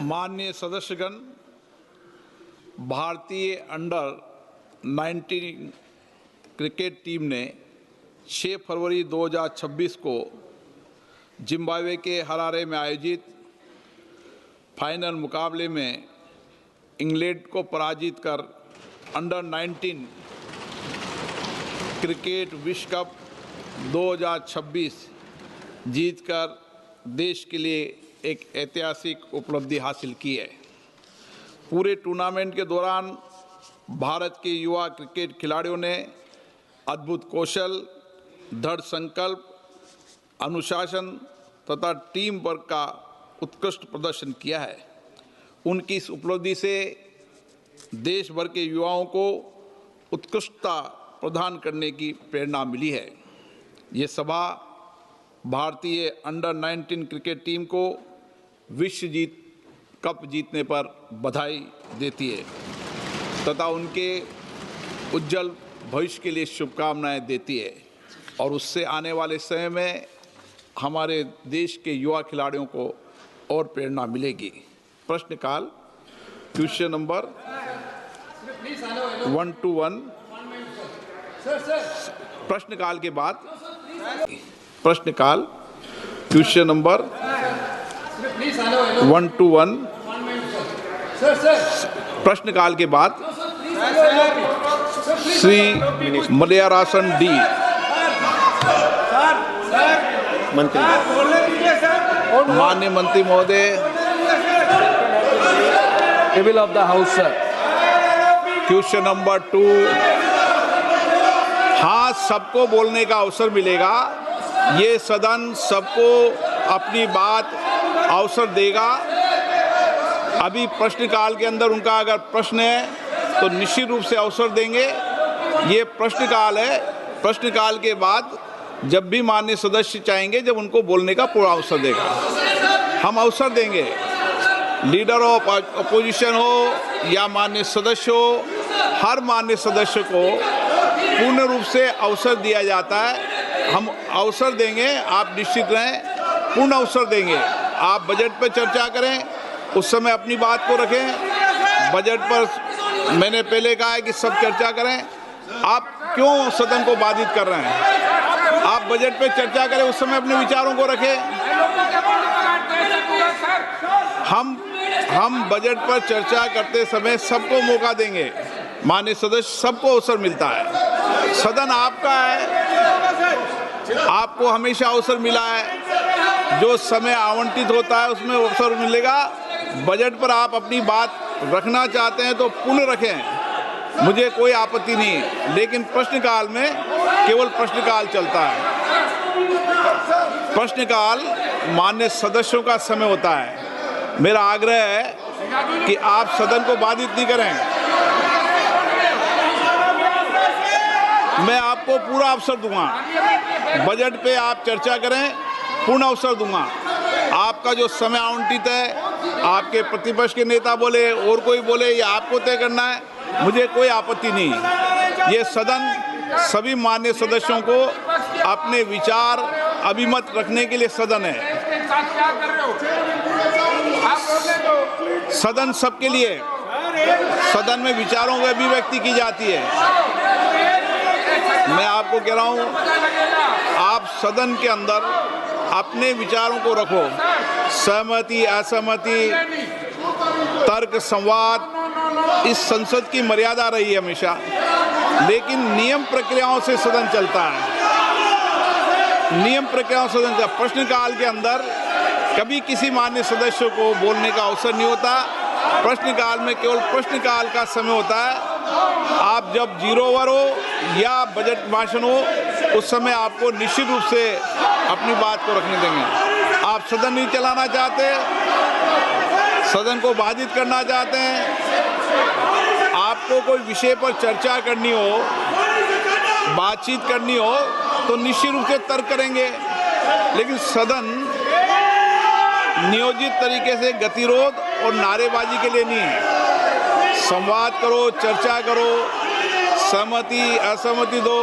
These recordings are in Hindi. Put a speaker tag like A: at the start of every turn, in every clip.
A: माननीय सदस्यगण, भारतीय अंडर 19 क्रिकेट टीम ने 6 फरवरी 2026 को जिम्बाब्वे के हरारे में आयोजित फाइनल मुकाबले में इंग्लैंड को पराजित कर अंडर 19 क्रिकेट विश्व कप 2026 जीतकर देश के लिए एक ऐतिहासिक उपलब्धि हासिल की है। पूरे टूर्नामेंट के दौरान भारत के युवा क्रिकेट खिलाड़ियों ने अद्भुत कौशल, दृढ़ संकल्प, अनुशासन तथा टीम वर्क का उत्कृष्ट प्रदर्शन किया है। उनकी इस उपलब्धि से देश भर के युवाओं को उत्कृष्टता प्रदान करने की प्रेरणा मिली है। ये सभा भारतीय अंडर 19 क्रिकेट टीम को विश्व कप जीतने पर बधाई देती है तथा उनके उज्जवल भविष्य के लिए शुभकामनाएं देती है और उससे आने वाले समय में हमारे देश के युवा खिलाड़ियों को और प्रेरणा मिलेगी। प्रश्नकाल क्वेश्चन नंबर 1 to 1। प्रश्नकाल के बाद क्वेश्चन नंबर 1 to 1। प्रश्नकाल के बाद श्री मलयारासन डी माननीय मंत्री महोदय,
B: table of the house sir.
A: Question number 2। हाँ, सबको बोलने का अवसर मिलेगा। ये सदन सबको अपनी बात अवसर देगा। अभी प्रश्नकाल के अंदर उनका अगर प्रश्न है तो निश्चित रूप से अवसर देंगे। ये प्रश्नकाल है। प्रश्नकाल के बाद जब भी माननीय सदस्य चाहेंगे, जब उनको बोलने का पूरा अवसर देगा, हम अवसर देंगे। लीडर ऑफ अपोजिशन हो या माननीय सदस्य हो, हर माननीय सदस्य को पूर्ण रूप से अवसर दिया जाता है। हम अवसर देंगे, आप निश्चित रहें, पूर्ण अवसर देंगे। आप बजट पर चर्चा करें, उस समय अपनी बात को रखें। बजट पर मैंने पहले कहा है कि सब चर्चा करें। आप क्यों सदन को बाधित कर रहे हैं? आप बजट पर चर्चा करें, उस समय अपने विचारों को रखें। हम बजट पर चर्चा करते समय सबको मौका देंगे। माननीय सदस्य, सबको अवसर मिलता है। सदन आपका है, आपको हमेशा अवसर मिला है। जो समय आवंटित होता है उसमें अवसर मिलेगा। बजट पर आप अपनी बात रखना चाहते हैं तो पूर्ण रखें, मुझे कोई आपत्ति नहीं है। लेकिन प्रश्नकाल में केवल प्रश्नकाल चलता है। प्रश्नकाल माननीय सदस्यों का समय होता है। मेरा आग्रह है कि आप सदन को बाधित नहीं करें। मैं आपको पूरा अवसर दूंगा। बजट पे आप चर्चा करें, पूर्ण अवसर दूंगा। आपका जो समय आवंटित है, आपके प्रतिपक्ष के नेता बोले और कोई बोले, ये आपको तय करना है, मुझे कोई आपत्ति नहीं। ये सदन सभी माननीय सदस्यों को अपने विचार अभिमत रखने के लिए सदन है। सदन सबके लिए, सदन में विचारों की अभिव्यक्ति की जाती है। मैं आपको कह रहा हूं, आप सदन के अंदर अपने विचारों को रखो। सहमति, असहमति, तर्क, संवाद, इस संसद की मर्यादा रही है हमेशा। लेकिन नियम प्रक्रियाओं से सदन चलता है। नियम प्रक्रियाओं से सदन चलता है। प्रश्नकाल के अंदर कभी किसी माननीय सदस्य को बोलने का अवसर नहीं होता। प्रश्नकाल में केवल प्रश्नकाल का समय होता है। आप जब 0 ओवर हो या बजट भाषण हो, उस समय आपको निश्चित रूप से अपनी बात को रखने देंगे। आप सदन नहीं चलाना चाहते, सदन को बाधित करना चाहते हैं, आपको कोई विषय पर चर्चा करनी हो, बातचीत करनी हो, तो निश्चित रूप से तर्क करेंगे। लेकिन सदन नियोजित तरीके से गतिरोध और नारेबाजी के लिए नहीं है। संवाद करो, चर्चा करो, सहमति असहमति दो,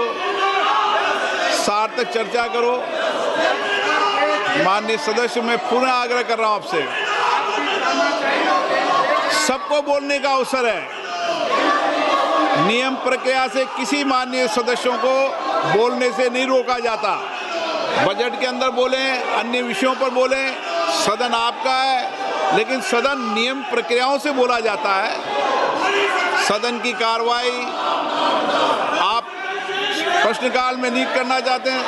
A: सार्थक चर्चा करो। माननीय सदस्य, मैं पुनः आग्रह कर रहा हूं आपसे को बोलने का अवसर है। नियम प्रक्रिया से किसी माननीय सदस्यों को बोलने से नहीं रोका जाता। बजट के अंदर बोले, अन्य विषयों पर बोले, सदन आपका है, लेकिन सदन नियम प्रक्रियाओं से बोला जाता है। सदन की कार्रवाई आप प्रश्नकाल में नहीं करना चाहते हैं,